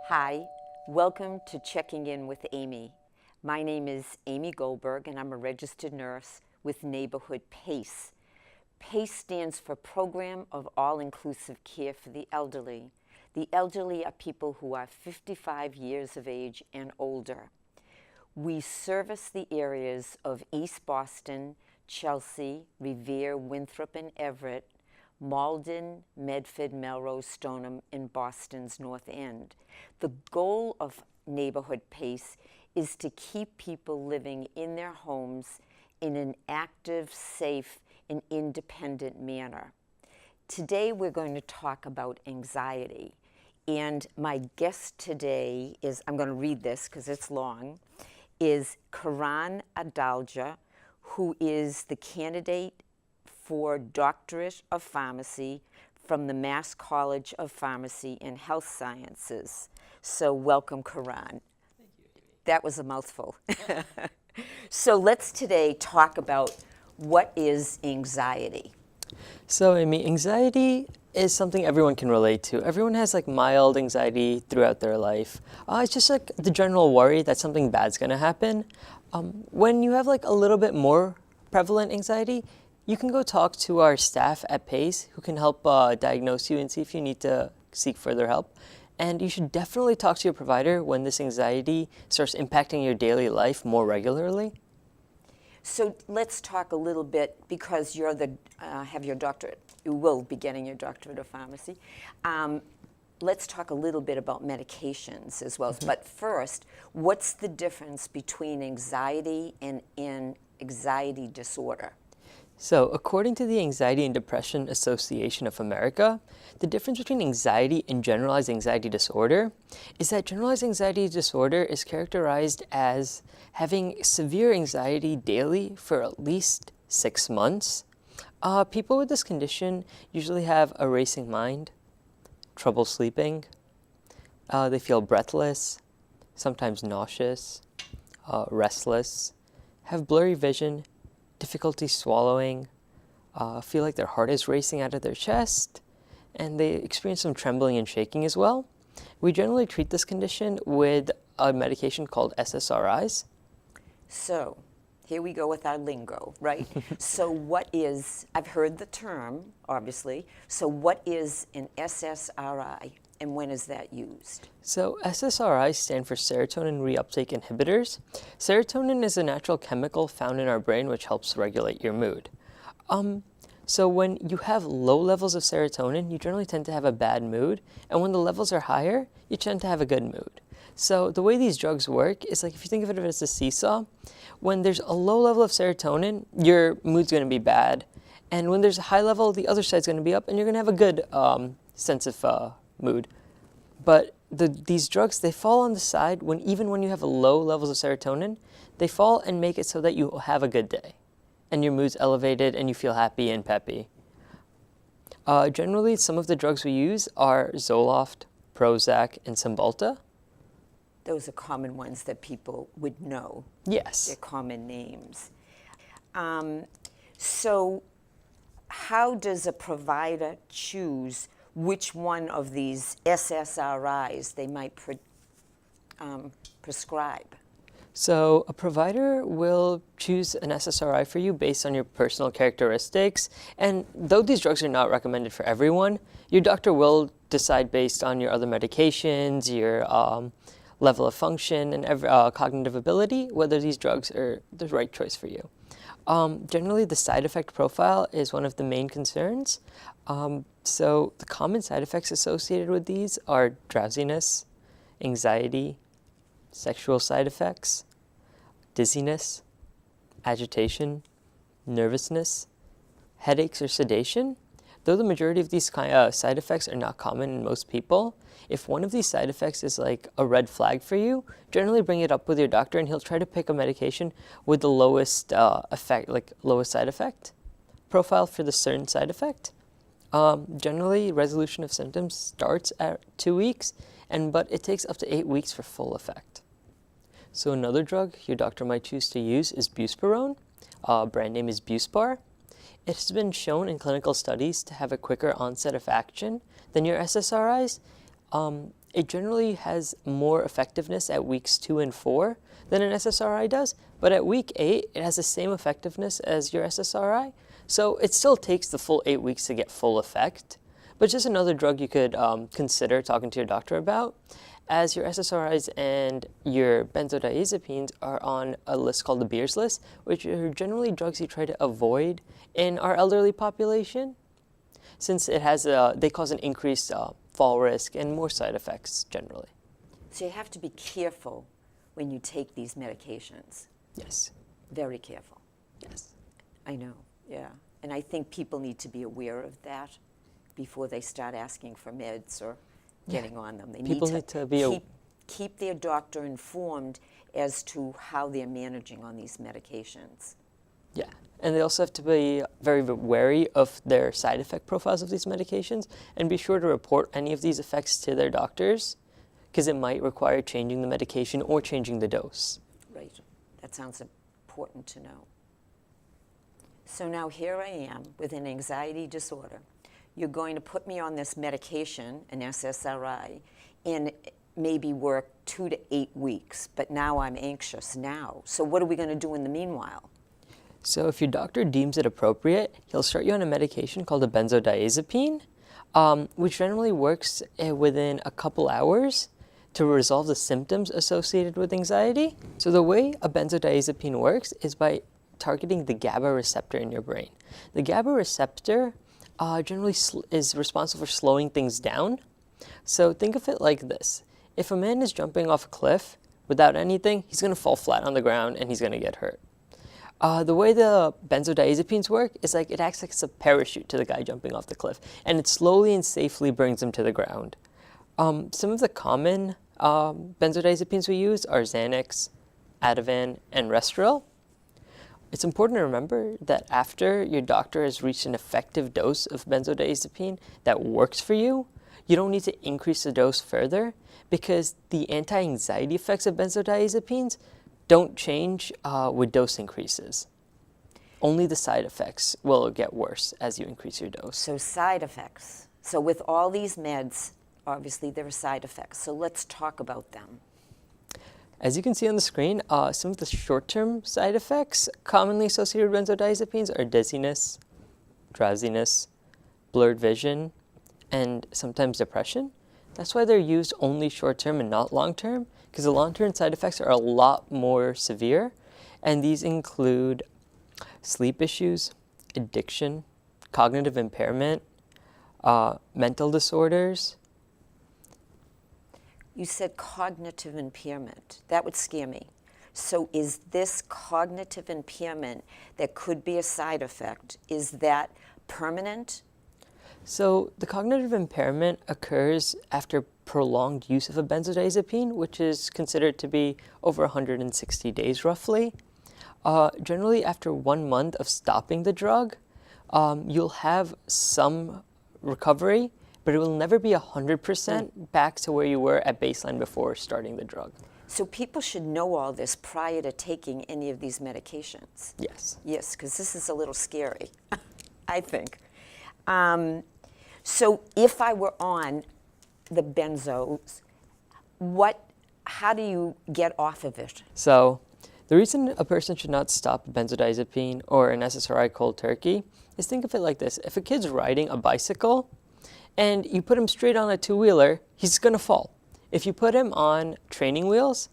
Hi, welcome to Checking In with Amy. My name is Amy Goldberg, and I'm a registered nurse with Neighborhood PACE. PACE stands for Program of All-Inclusive Care for the Elderly. The elderly are people who are 55 years of age and older. We service the areas of East Boston, Chelsea, Revere, Winthrop, and Everett, Malden, Medford, Melrose, Stoneham, and Boston's North End. The goal of Neighborhood PACE is to keep people living in their homes in an active, safe, and independent manner. Today we're going to talk about anxiety. And my guest today is, I'm going to read this because it's long, is Karan Adalja, who is the candidate for Doctorate of Pharmacy from the Mass College of Pharmacy and Health Sciences. So welcome, Karan. Thank you, Amy. That was a mouthful. So let's today talk about what is anxiety. So, Amy, anxiety is something everyone can relate to. Everyone has like mild anxiety throughout their life. It's just like the general worry that something bad's going to happen. When you have like a little bit more prevalent anxiety, you can go talk to our staff at PACE who can help diagnose you and see if you need to seek further help. And you should definitely talk to your provider when this anxiety starts impacting your daily life more regularly. So let's talk a little bit, because you're have your doctorate. You will be getting your doctorate of pharmacy. Let's talk a little bit about medications as well. But first, what's the difference between anxiety and anxiety disorder? So, according to the Anxiety and Depression Association of America, the difference between anxiety and generalized anxiety disorder is that generalized anxiety disorder is characterized as having severe anxiety daily for at least 6 months. People with this condition usually have a racing mind, trouble sleeping, they feel breathless, sometimes nauseous, restless, have blurry vision, difficulty swallowing, feel like their heart is racing out of their chest, and they experience some trembling and shaking as well. We generally treat this condition with a medication called SSRIs. So here we go with our lingo, right? So what is, I've heard the term, obviously, so what is an SSRI and when is that used? So SSRIs stand for serotonin reuptake inhibitors. Serotonin is a natural chemical found in our brain which helps regulate your mood. So when you have low levels of serotonin, you generally tend to have a bad mood, and when the levels are higher, you tend to have a good mood. So the way these drugs work is like, if you think of it as a seesaw, when there's a low level of serotonin, your mood's going to be bad, and when there's a high level, the other side's going to be up, and you're going to have a good sense of mood. But these drugs, they fall on the side even when you have low levels of serotonin, they fall and make it so that you have a good day and your mood's elevated and you feel happy and peppy. Generally, some of the drugs we use are Zoloft, Prozac, and Cymbalta. Those are common ones that people would know. Yes. They're common names. So how does a provider choose which one of these SSRIs they might prescribe? So a provider will choose an SSRI for you based on your personal characteristics. And though these drugs are not recommended for everyone, your doctor will decide based on your other medications, your level of function, and cognitive ability, whether these drugs are the right choice for you. Generally, the side effect profile is one of the main concerns. So the common side effects associated with these are drowsiness, anxiety, sexual side effects, dizziness, agitation, nervousness, headaches or sedation. Though the majority of these side effects are not common in most people, if one of these side effects is like a red flag for you, generally bring it up with your doctor and he'll try to pick a medication with the lowest lowest side effect profile for the certain side effect. Generally, resolution of symptoms starts at 2 weeks, but it takes up to 8 weeks for full effect. So another drug your doctor might choose to use is buspirone. Brand name is Buspar. It has been shown in clinical studies to have a quicker onset of action than your SSRIs. it generally has more effectiveness at weeks 2 and 4 than an SSRI does, but at week 8, it has the same effectiveness as your SSRI. So it still takes the full 8 weeks to get full effect, but just another drug you could consider talking to your doctor about, as your SSRIs and your benzodiazepines are on a list called the Beers list, which are generally drugs you try to avoid in our elderly population, since it has they cause an increased fall risk and more side effects generally. So you have to be careful when you take these medications. Yes. Very careful. Yes. I know, yeah. And I think people need to be aware of that before they start asking for meds or getting on them. They People need to be keep their doctor informed as to how they're managing on these medications. Yeah, and they also have to be very wary of their side effect profiles of these medications and be sure to report any of these effects to their doctors, because it might require changing the medication or changing the dose. Right. That sounds important to know. So now here I am with an anxiety disorder. You're going to put me on this medication, an SSRI, and maybe work 2 to 8 weeks, but now I'm anxious now. So what are we going to do in the meanwhile? So if your doctor deems it appropriate, he'll start you on a medication called a benzodiazepine, which generally works within a couple hours to resolve the symptoms associated with anxiety. So the way a benzodiazepine works is by targeting the GABA receptor in your brain. The GABA receptor generally is responsible for slowing things down. So think of it like this. If a man is jumping off a cliff without anything, he's going to fall flat on the ground and he's going to get hurt. The way the benzodiazepines work is like it acts like it's a parachute to the guy jumping off the cliff, and it slowly and safely brings him to the ground. Some of the common benzodiazepines we use are Xanax, Ativan, and Restoril. It's important to remember that after your doctor has reached an effective dose of benzodiazepine that works for you, you don't need to increase the dose further, because the anti-anxiety effects of benzodiazepines don't change with dose increases. Only the side effects will get worse as you increase your dose. So side effects. So with all these meds, obviously there are side effects. So let's talk about them. As you can see on the screen, some of the short-term side effects commonly associated with benzodiazepines are dizziness, drowsiness, blurred vision, and sometimes depression. That's why they're used only short-term and not long-term, because the long-term side effects are a lot more severe, and these include sleep issues, addiction, cognitive impairment, mental disorders. You said cognitive impairment. That would scare me. So is this cognitive impairment that could be a side effect, is that permanent? So the cognitive impairment occurs after prolonged use of a benzodiazepine, which is considered to be over 160 days roughly. Generally, after 1 month of stopping the drug, you'll have some recovery, but it will never be 100% back to where you were at baseline before starting the drug. So people should know all this prior to taking any of these medications. Yes. Yes, because this is a little scary, I think. So if I were on the benzos, how do you get off of it? So the reason a person should not stop a benzodiazepine or an SSRI cold turkey is, think of it like this. If a kid's riding a bicycle and you put him straight on a two-wheeler, he's going to fall. If you put him on training wheels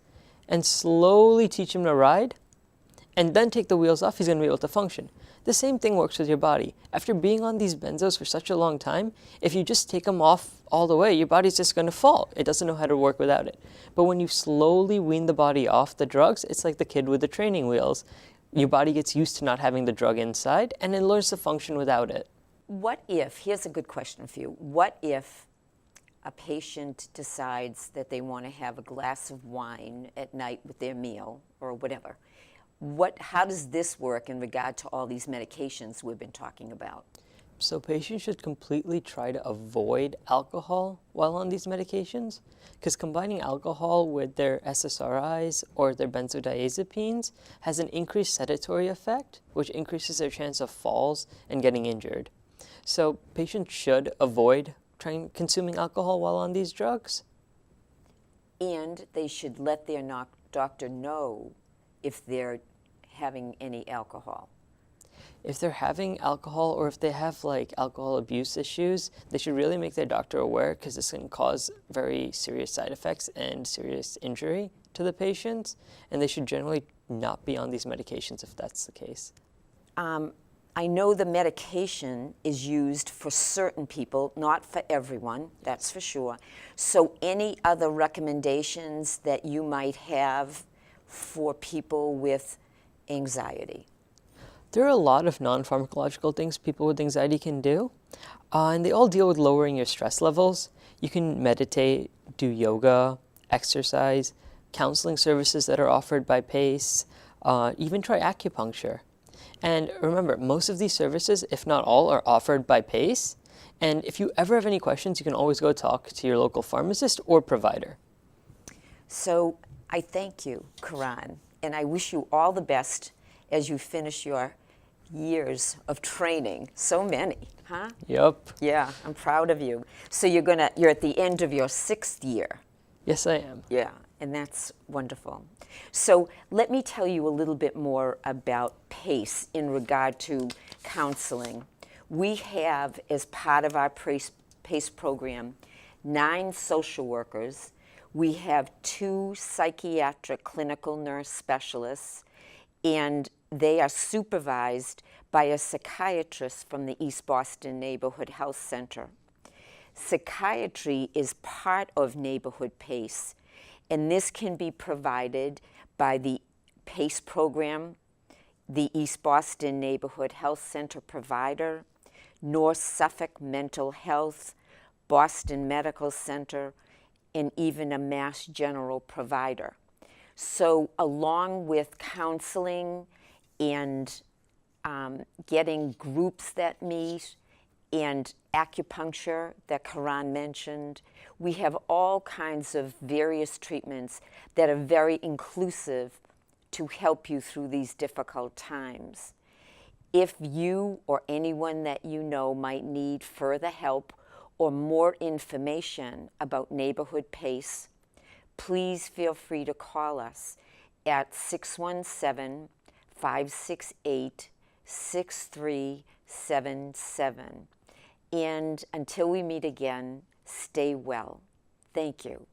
and slowly teach him to ride and then take the wheels off, he's going to be able to function. The same thing works with your body. After being on these benzos for such a long time, if you just take them off all the way, your body's just going to fall. It doesn't know how to work without it. But when you slowly wean the body off the drugs, it's like the kid with the training wheels. Your body gets used to not having the drug inside, and it learns to function without it. What if, here's a good question for you, what if a patient decides that they want to have a glass of wine at night with their meal or whatever? How does this work in regard to all these medications we've been talking about? So patients should completely try to avoid alcohol while on these medications, because combining alcohol with their SSRIs or their benzodiazepines has an increased sedatory effect, which increases their chance of falls and getting injured. So patients should avoid consuming alcohol while on these drugs. and they should let their doctor know if they're having any alcohol. If they're having alcohol or if they have like alcohol abuse issues, they should really make their doctor aware because this can cause very serious side effects and serious injury to the patients. And they should generally not be on these medications if that's the case. I know the medication is used for certain people, not for everyone, that's for sure. So any other recommendations that you might have for people with anxiety? There are a lot of non-pharmacological things people with anxiety can do, and they all deal with lowering your stress levels. You can meditate, do yoga, exercise, counseling services that are offered by PACE, even try acupuncture. And remember, most of these services, if not all, are offered by PACE. And if you ever have any questions, you can always go talk to your local pharmacist or provider. So I thank you, Karan, and I wish you all the best as you finish your years of training. So many, huh? Yep. Yeah, I'm proud of you. So you're at the end of your 6th year. Yes, I am. Yeah, and that's wonderful. So let me tell you a little bit more about PACE in regard to counseling. We have, as part of our PACE program, 9 social workers. We have 2 psychiatric clinical nurse specialists, and they are supervised by a psychiatrist from the East Boston Neighborhood Health Center. Psychiatry is part of Neighborhood PACE, and this can be provided by the PACE program, the East Boston Neighborhood Health Center provider, North Suffolk Mental Health, Boston Medical Center, and even a Mass General provider. So along with counseling and getting groups that meet and acupuncture that Karan mentioned, we have all kinds of various treatments that are very inclusive to help you through these difficult times. If you or anyone that you know might need further help or more information about Neighborhood PACE, please feel free to call us at 617-568-6377. And until we meet again, stay well. Thank you.